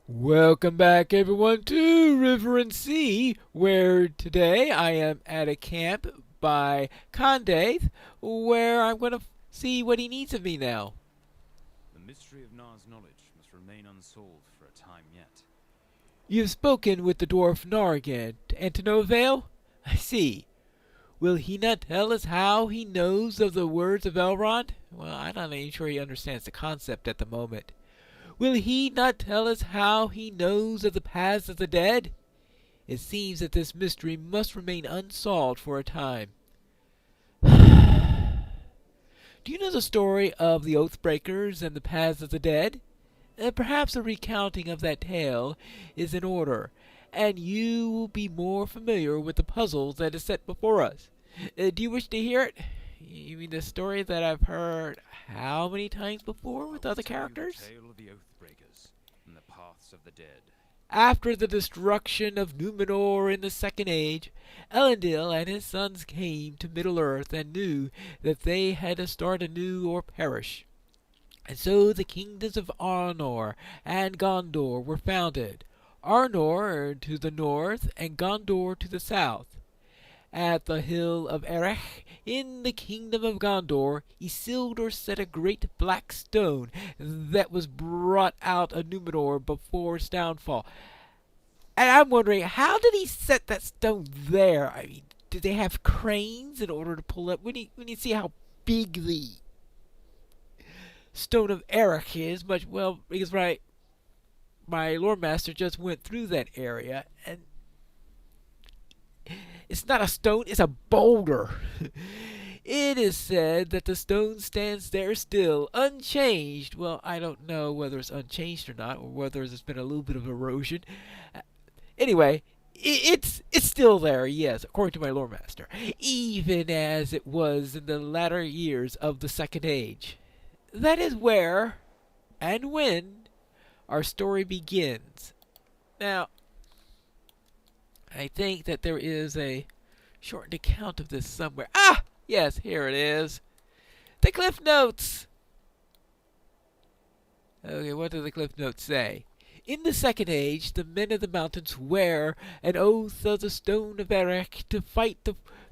Welcome back, everyone, to River and Sea, where today I am at a camp by Conde, where I'm going to see what he needs of me now. The mystery of Nar's knowledge must remain unsolved for a time yet. You have spoken with the dwarf Nar again, and to no avail? I see. Will he not tell us how he knows of the words of Elrond? Well, I'm not even sure he understands the concept at the moment. Will he not tell us how he knows of the paths of the dead? It seems that this mystery must remain unsolved for a time. Do you know the story of the Oathbreakers and the paths of the dead? Perhaps a recounting of that tale is in order, and you will be more familiar with the puzzle that is set before us. Do you wish to hear it? You mean the story that I've heard how many times before with other characters? The tale of the Oathbreakers and the paths of the dead. After the destruction of Numenor in the Second Age, Elendil and his sons came to Middle-earth and knew that they had to start anew or perish. And so the kingdoms of Arnor and Gondor were founded, Arnor to the north and Gondor to the south. At the hill of Erech, in the kingdom of Gondor, Isildur set a great black stone that was brought out of Numenor before its downfall. And I'm wondering, how did he set that stone there? I mean, did they have cranes in order to pull up? When you see how big the stone of Erech is, because my Lord Master just went through that area, and it's not a stone, it's a boulder. It is said that the stone stands there still, unchanged. Well, I don't know whether it's unchanged or not, or whether there's been a little bit of erosion. Anyway, it's still there, yes, according to my Lord Master, even as it was in the latter years of the Second Age. That is where and when our story begins. Now, I think that there is a shortened account of this somewhere. Ah! Yes, here it is. The Cliff Notes! Okay, what do the Cliff Notes say? In the Second Age, the men of the mountains swear an oath of the stone of Erech to fight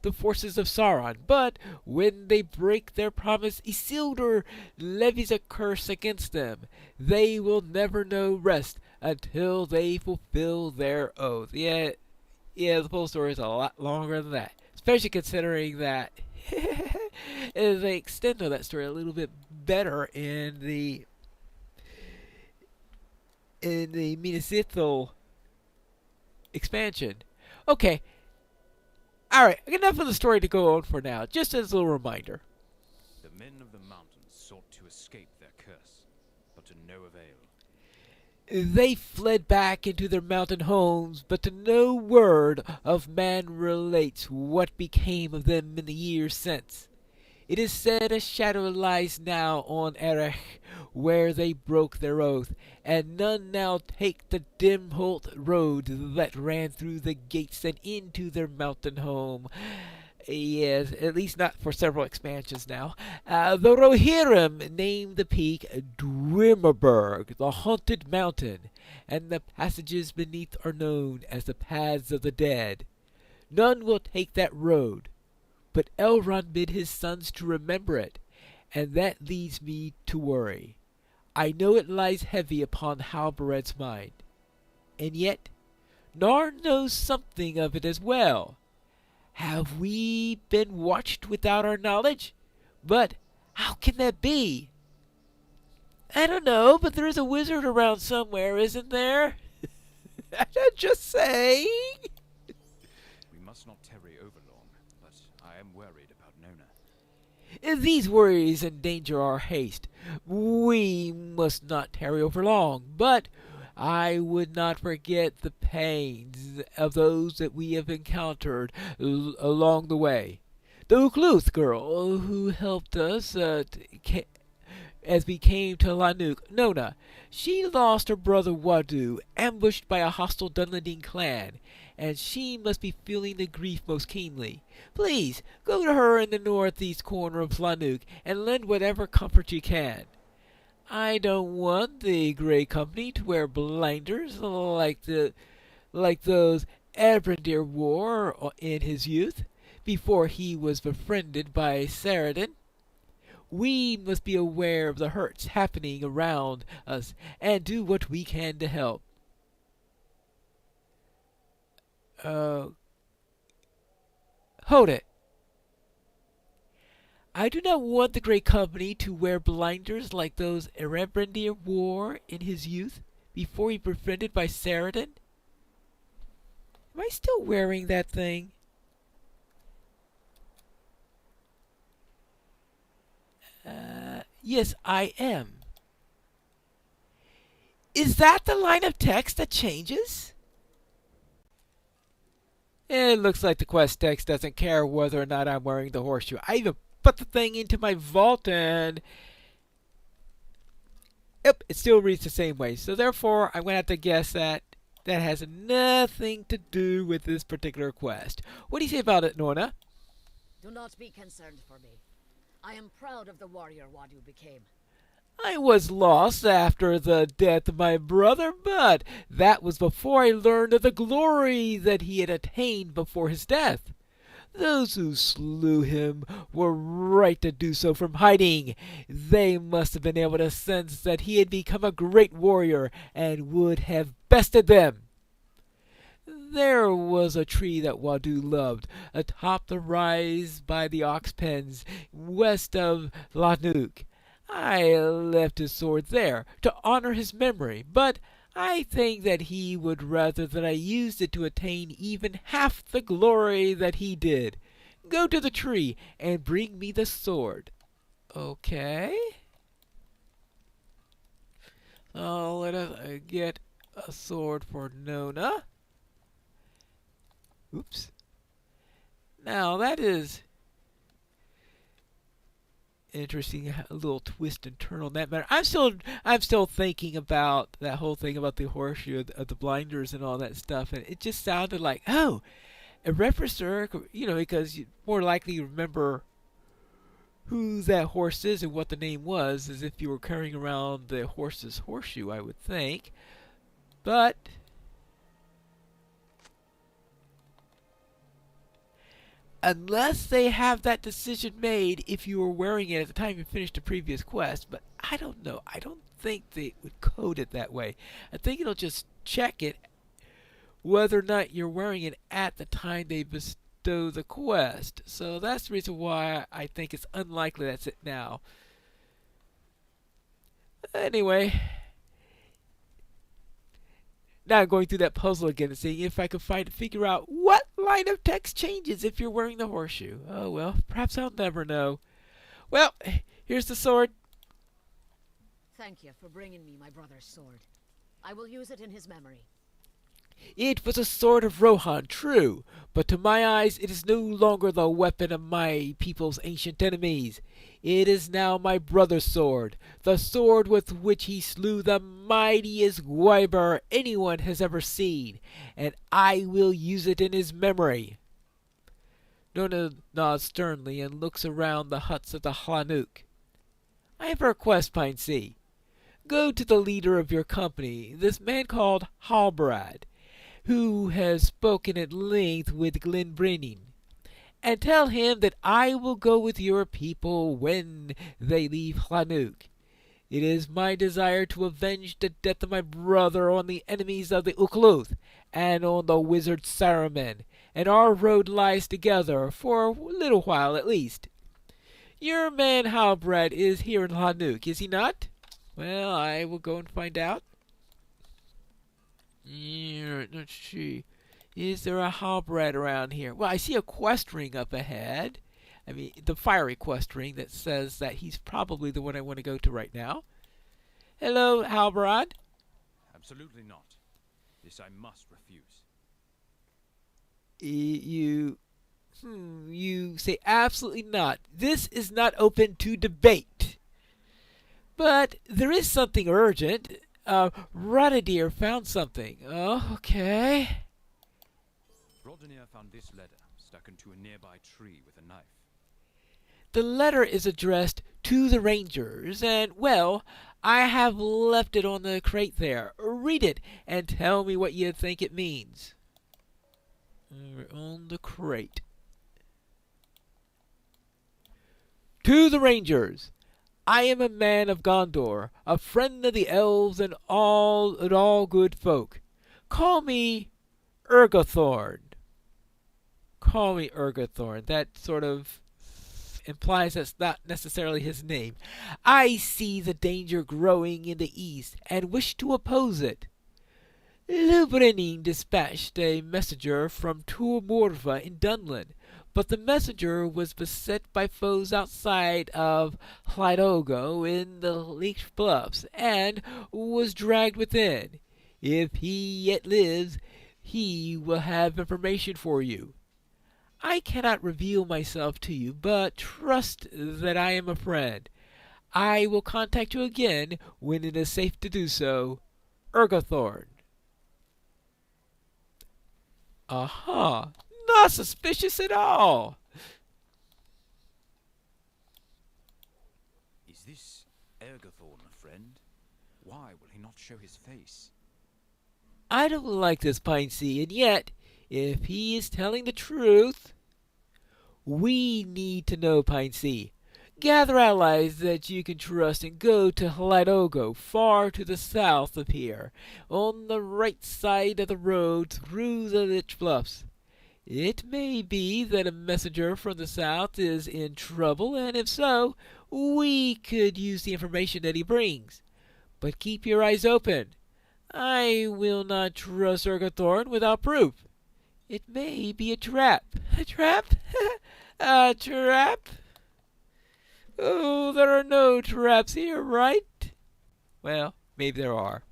the forces of Sauron. But when they break their promise, Isildur levies a curse against them. They will never know rest until they fulfill their oath. Yeah, the full story is a lot longer than that. Especially considering that they extend on that story a little bit better in the Minas Ithil expansion. Okay. Alright, enough of the story to go on for now. Just as a little reminder. The men of the mountains sought to escape their curse, but to no avail. They fled back into their mountain homes, but to no word of man relates what became of them in the years since. It is said a shadow lies now on Erech, where they broke their oath, and none now take the dim Holt road that ran through the gates and into their mountain home. Yes, at least not for several expansions now. The Rohirrim named the peak Dwimmerberg, the Haunted Mountain, and the passages beneath are known as the Paths of the Dead. None will take that road, but Elrond bid his sons to remember it, and that leads me to worry. I know it lies heavy upon Halbered's mind, and yet Nar knows something of it as well. Have we been watched without our knowledge? But how can that be? I don't know, but there is a wizard around somewhere, isn't there? I'm just saying. We must not tarry overlong, but I am worried about Nona. These worries endanger our haste. We must not tarry over long, but I would not forget the pains of those that we have encountered along the way. The Ukluth girl who helped us as we came to Lanuk, Nona, she lost her brother Wadu, ambushed by a hostile Dunlending clan, and she must be feeling the grief most keenly. Please, go to her in the northeast corner of Lanuk and lend whatever comfort you can. I don't want the Grey Company to wear blinders like those Erbrandir wore in his youth, before he was befriended by Saradin. We must be aware of the hurts happening around us and do what we can to help. Uh, Hold it. I do not want the Great Company to wear blinders like those Erebrandir wore in his youth before he befriended by Saradin. Am I still wearing that thing? Yes, I am. Is that the line of text that changes? It looks like the quest text doesn't care whether or not I'm wearing the horseshoe. I even put the thing into my vault and... Yep, it still reads the same way. So therefore, I'm going to have to guess that that has nothing to do with this particular quest. What do you say about it, Nona? Do not be concerned for me. I am proud of the warrior Wadu became. I was lost after the death of my brother, but that was before I learned of the glory that he had attained before his death. Those who slew him were right to do so from hiding. They must have been able to sense that he had become a great warrior and would have bested them. There was a tree that Wadu loved, atop the rise by the ox pens, west of Lanuk. I left his sword there to honor his memory, but I think that he would rather that I used it to attain even half the glory that he did. Go to the tree and bring me the sword. Okay. Let us get a sword for Nona. Oops. Now that is interesting, a little twist and turn on that matter. I'm still thinking about that whole thing about the horseshoe of the blinders and all that stuff, and it just sounded like, oh, a reference to, because you more likely remember who that horse is and what the name was, as if you were carrying around the horse's horseshoe, I would think. But unless they have that decision made if you were wearing it at the time you finished the previous quest. But I don't know. I don't think they would code it that way. I think it'll just check it whether or not you're wearing it at the time they bestow the quest. So that's the reason why I think it's unlikely that's it now. Anyway, now I'm going through that puzzle again and seeing if I can figure out what line of text changes if you're wearing the horseshoe. Oh well, perhaps I'll never know. Well, here's the sword. Thank you for bringing me my brother's sword. I will use it in his memory. It was a sword of Rohan, true, but to my eyes it is no longer the weapon of my people's ancient enemies. It is now my brother's sword, the sword with which he slew the mightiest Gwyber anyone has ever seen, and I will use it in his memory. Nona nods sternly and looks around the huts of the Hlanuk. I have a request, Pine Sea. Go to the leader of your company, this man called Halbrad, who has spoken at length with Glenbrenning, and tell him that I will go with your people when they leave Hlanuk. It is my desire to avenge the death of my brother on the enemies of the Ukluth and on the wizard Saruman, and our road lies together for a little while at least. Your man Halbrad is here in Hlanuk, is he not? Well, I will go and find out. Yeah, let's see. Is there a Halbrad around here? Well, I see a quest ring up ahead. I mean, the fiery quest ring that says that he's probably the one I want to go to right now. Hello, Halbrad. Absolutely not. This I must refuse. You say absolutely not. This is not open to debate. But there is something urgent. Radadir found something. Oh, okay. Rodnir found this letter stuck into a nearby tree with a knife. The letter is addressed to the Rangers, and, well, I have left it on the crate there. Read it and tell me what you think it means. On the crate. To the Rangers. I am a man of Gondor, a friend of the elves and all good folk. Call me Ergothorn. Call me Ergothorn. That sort of implies that's not necessarily his name. I see the danger growing in the east and wish to oppose it. Lubrenin dispatched a messenger from Tur Morva in Dunland, but the messenger was beset by foes outside of Hlydolgo in the Leech Bluffs, and was dragged within. If he yet lives, he will have information for you. I cannot reveal myself to you, but trust that I am a friend. I will contact you again when it is safe to do so. Ergothorn. Aha! Not suspicious at all! Is this Ergothorn a friend? Why will he not show his face? I don't like this Pine Sea, and yet, if he is telling the truth, we need to know Pine Sea. Gather allies that you can trust and go to Hlydolgo, far to the south of here, on the right side of the road through the Lich Bluffs. It may be that a messenger from the south is in trouble, and if so, we could use the information that he brings. But keep your eyes open. I will not trust Ergothorn without proof. It may be a trap. A trap? A trap? Oh, there are no traps here, right? Well, maybe there are.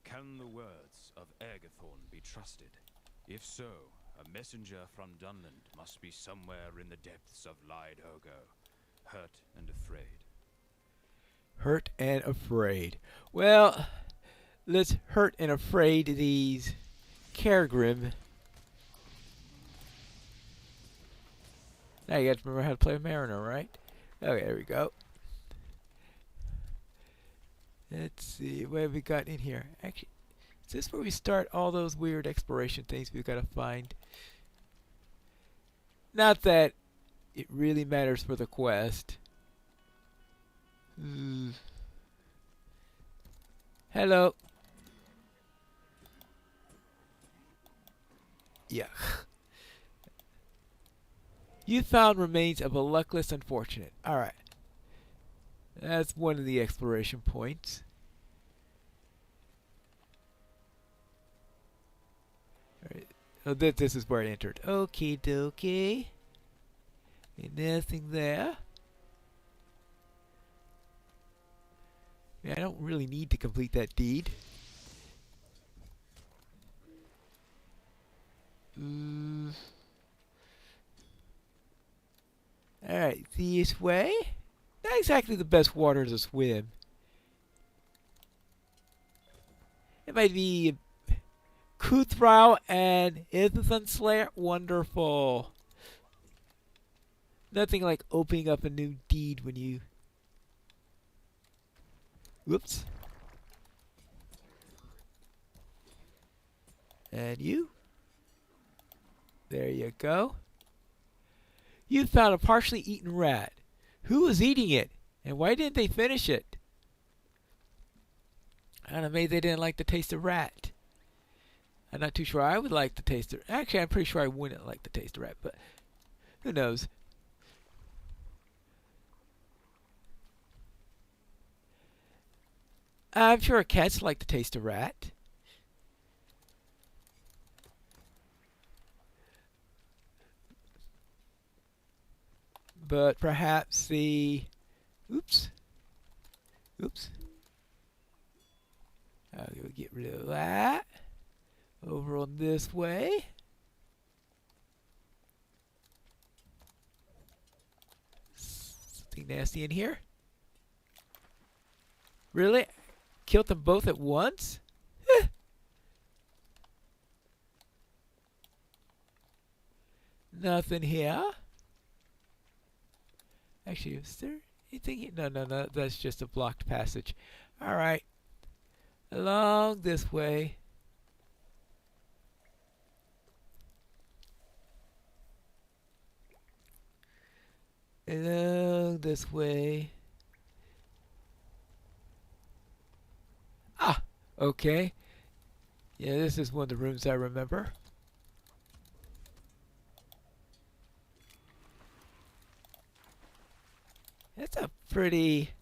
Can the words of Ergothorn be trusted? If so, a messenger from Dunland must be somewhere in the depths of Hlydolgo, hurt and afraid. Hurt and afraid. Well, let's hurt and afraid these Kergrim. Now you got to remember how to play a Mariner, right? Okay, there we go. Let's see, what have we got in here? Actually, is this where we start all those weird exploration things we've got to find? Not that it really matters for the quest. Hello. Yeah. You found remains of a luckless unfortunate. Alright. That's one of the exploration points. Alright. Oh, this is where I entered. Okie dokie. Ain't nothing there. Yeah, I don't really need to complete that deed. Alright, this way? Not exactly the best water to swim. It might be Kuthrow and Ithanthan Slayer. Wonderful. Nothing like opening up a new deed when you... Whoops. And you. There you go. You found a partially eaten rat. Who was eating it? And why didn't they finish it? I don't know, maybe they didn't like the taste of rat. I'm not too sure I would like the taste of... Actually, I'm pretty sure I wouldn't like the taste of rat, but who knows? I'm sure cats like the taste of rat. But perhaps the... Oops. Oops. I'll get rid of that. Over on this way. Something nasty in here. Really? Killed them both at once? Nothing here. Actually, is there You think? No, no, no. That's just a blocked passage. All right. Along this way. Along this way. Ah, okay. Yeah, this is one of the rooms I remember. That's a pretty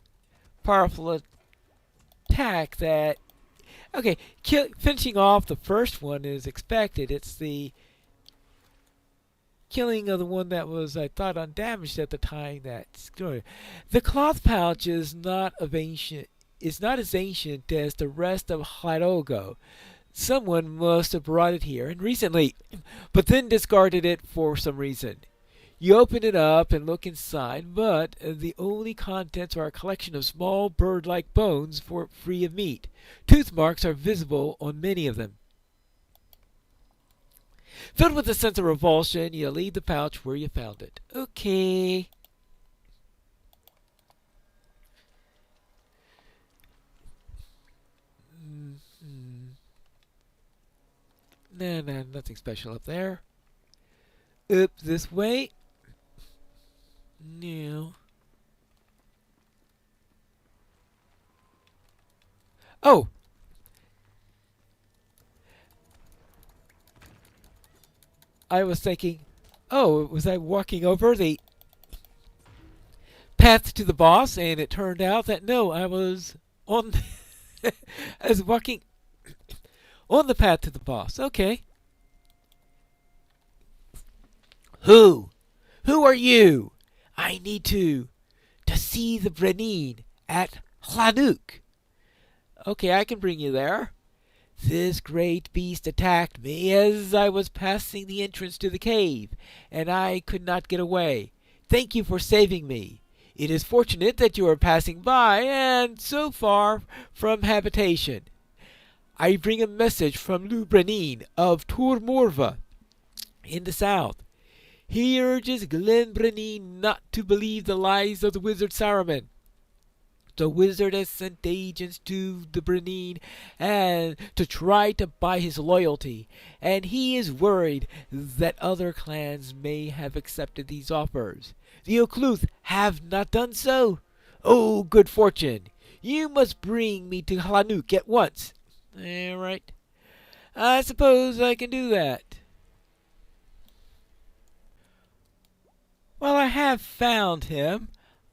powerful attack that... Okay, finishing off the first one is expected. It's the killing of the one that was, I thought, undamaged at the time. That's good. The cloth pouch is not as ancient as the rest of Hyogo. Someone must have brought it here, and recently, but then discarded it for some reason. You open it up and look inside, but the only contents are a collection of small bird-like bones free of meat. Tooth marks are visible on many of them. Filled with a sense of revulsion, you leave the pouch where you found it. Okay. No, nothing special up there. Up this way. No. Oh! I was thinking, oh, was I walking over the path to the boss? And it turned out that no, I was on... I was walking on the path to the boss. Okay. Who? Who are you? I need to see the Brenin at Hlanuk. Okay, I can bring you there. This great beast attacked me as I was passing the entrance to the cave, and I could not get away. Thank you for saving me. It is fortunate that you are passing by and so far from habitation. I bring a message from Lu Brenin of Tur Morva in the south. He urges Glen Brenin not to believe the lies of the wizard Saruman. The wizard has sent agents to the Brenin and to try to buy his loyalty, and he is worried that other clans may have accepted these offers. The Okluth have not done so. Oh, good fortune! You must bring me to Hlanuk at once. Right. I suppose I can do that. Well, I have found him.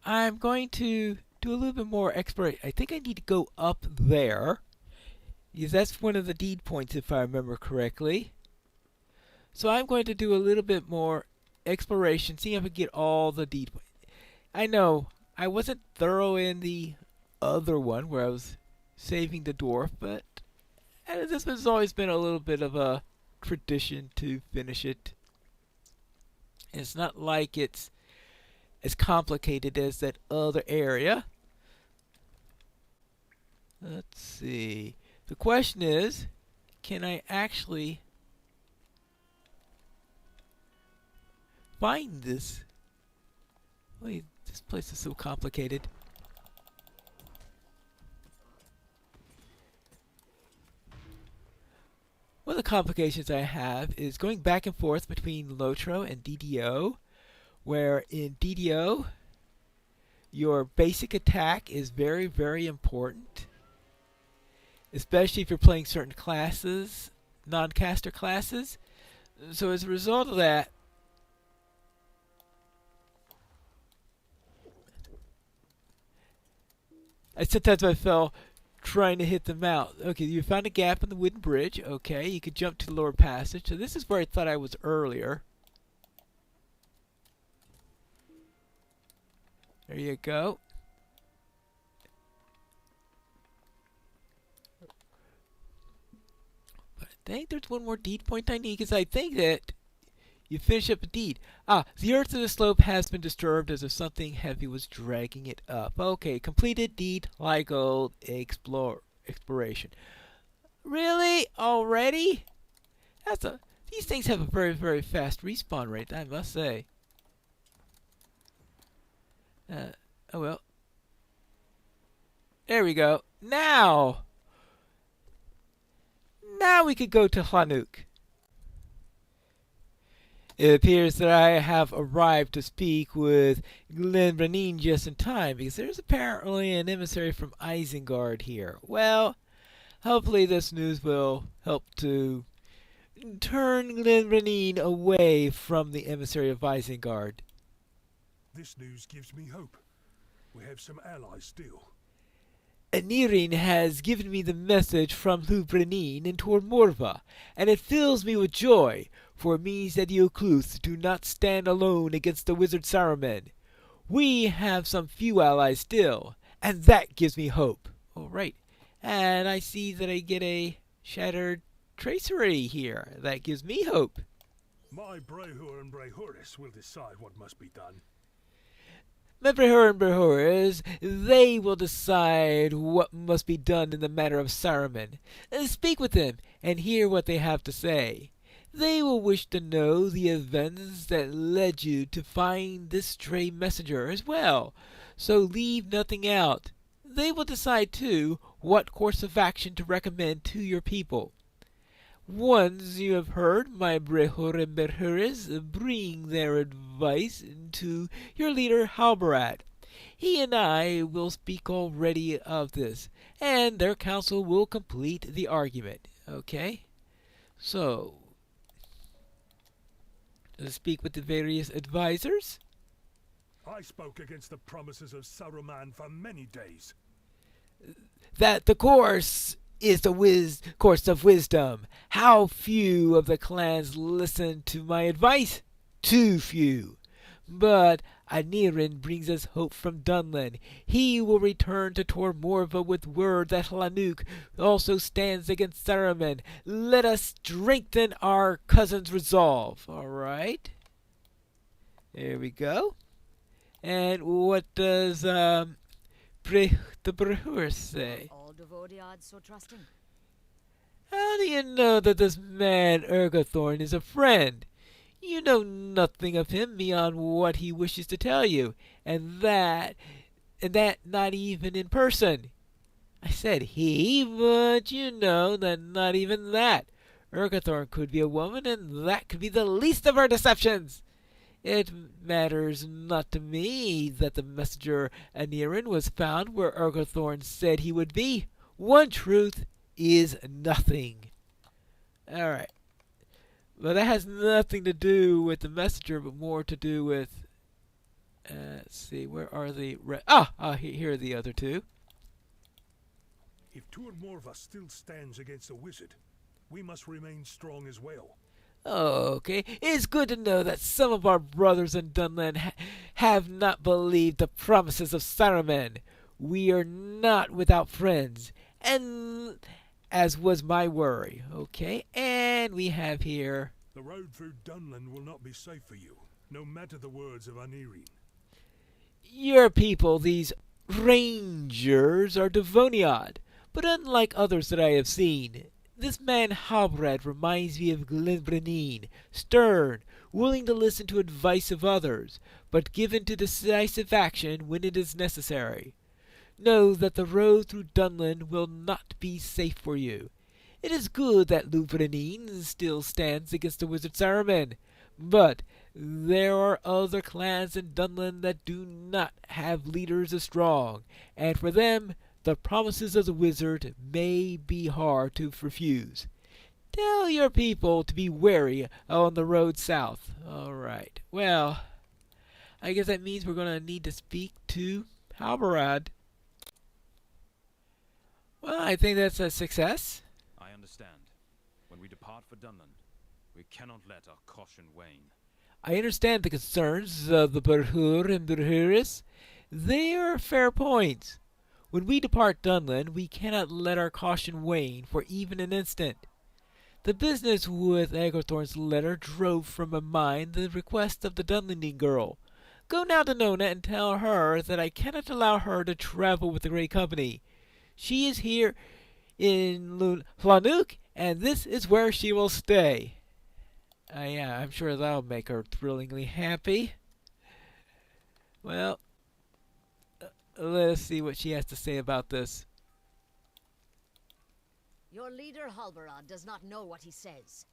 I'm going to do a little bit more exploration. I think I need to go up there. Because that's one of the deed points, if I remember correctly. So I'm going to do a little bit more exploration, see if I can get all the deed points. I know I wasn't thorough in the other one where I was saving the dwarf, but this has always been a little bit of a tradition to finish it. It's not like it's as complicated as that other area. Let's see. The question is, can I actually find this? Wait, this place is so complicated. One of the complications I have is going back and forth between Lotro and DDO, where in DDO, your basic attack is very, very important, especially if you're playing certain classes, non-caster classes. So as a result of that, sometimes I fell trying to hit them out. Okay, you found a gap in the wooden bridge. Okay, you could jump to the lower passage. So this is where I thought I was earlier. There you go. But I think there's one more deed point I need, because I think that you finish up a deed. Ah, the earth of the slope has been disturbed as if something heavy was dragging it up. Okay, completed deed, Lygold, exploration. Really? Already? These things have a very, very fast respawn rate, I must say. Oh well. There we go. Now we could go to Hlanuk. It appears that I have arrived to speak with Glenbrenine just in time, because there's apparently an emissary from Isengard here. Well, hopefully this news will help to turn Glenbrenine away from the emissary of Isengard. This news gives me hope. We have some allies still. Anirin has given me the message from Lubrenine and Tormorva, and it fills me with joy, for it means that the Occluths do not stand alone against the wizard Saruman. We have some few allies still, and that gives me hope. All right, and I see that I get a shattered tracery here. That gives me hope. My Brehur and Brehuris will decide what must be done. Brehur and Brehuris, they will decide what must be done in the matter of Saruman. Speak with them and hear what they have to say. They will wish to know the events that led you to find this stray messenger as well, so leave nothing out. They will decide, too, what course of action to recommend to your people. Once you have heard my Brehur and Brehuris, bring their advice to your leader Halbarad. He and I will speak already of this, and their counsel will complete the argument. Okay? So, let's speak with the various advisors. I spoke against the promises of Saruman for many days. That the course is the course of wisdom. How few of the clans listen to my advice? Too few. But Anirin brings us hope from Dunland. He will return to Tor Morva with word that Hlanuk also stands against Saruman. Let us strengthen our cousin's resolve. All right. There we go. And what does the Brehur say? All Devodiads so trusting. How do you know that this man Ergothorn is a friend? You know nothing of him beyond what he wishes to tell you, and that not even in person. I said he, but you know that not even that. Ergothorn could be a woman, and that could be the least of our deceptions. It matters not to me that the messenger Anirin was found where Ergothorn said he would be. One truth is nothing. All right. Well, that has nothing to do with the messenger, but more to do with... let's see, where are the... here are the other two. If Tor Morva still stands against the wizard, we must remain strong as well. Okay, it's good to know that some of our brothers in Dunland have not believed the promises of Saruman. We are not without friends, and as was my worry. Okay, and we have here... The road through Dunland will not be safe for you, no matter the words of Anirin. Your people, these rangers, are Devoniad, but unlike others that I have seen, this man Halbrad reminds me of Glenbrenine, stern, willing to listen to advice of others, but given to decisive action when it is necessary. Know that the road through Dunland will not be safe for you. It is good that Lubrenine still stands against the wizard Saruman, but there are other clans in Dunland that do not have leaders as strong, and for them the promises of the wizard may be hard to refuse. Tell your people to be wary on the road south. All right. Well, I guess that means we're going to need to speak to Halbarad. Well, I think that's a success. I understand. When we depart for Dunland, we cannot let our caution wane. I understand the concerns of the Brehur and Brehuris. They are fair points. When we depart Dunland, we cannot let our caution wane for even an instant. The business with Agerthorn's letter drove from my mind the request of the Dunlanding girl. Go now to Nona and tell her that I cannot allow her to travel with the Great Company. She is here in Hlanuk, and this is where she will stay. Yeah, I'm sure that'll make her thrillingly happy. Well, let us see what she has to say about this. Your leader, Halbarad, does not know what he says.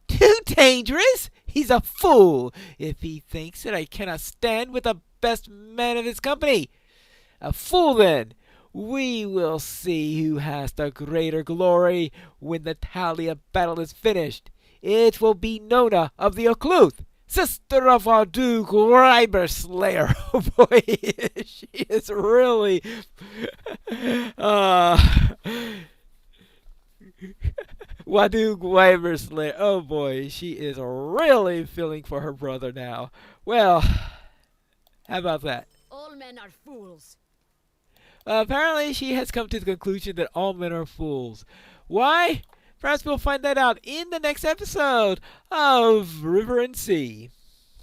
Too dangerous? He's a fool if he thinks that I cannot stand with the best man of his company. A fool, then. We will see who has the greater glory when the Talia battle is finished. It will be Nona of the Occluth, sister of our Duke Slayer. Oh boy, she is really... Wadug Wyverslayer. Oh boy, she is really feeling for her brother now. Well, how about that? All men are fools. Apparently, she has come to the conclusion that all men are fools. Why? Perhaps we'll find that out in the next episode of River and Sea.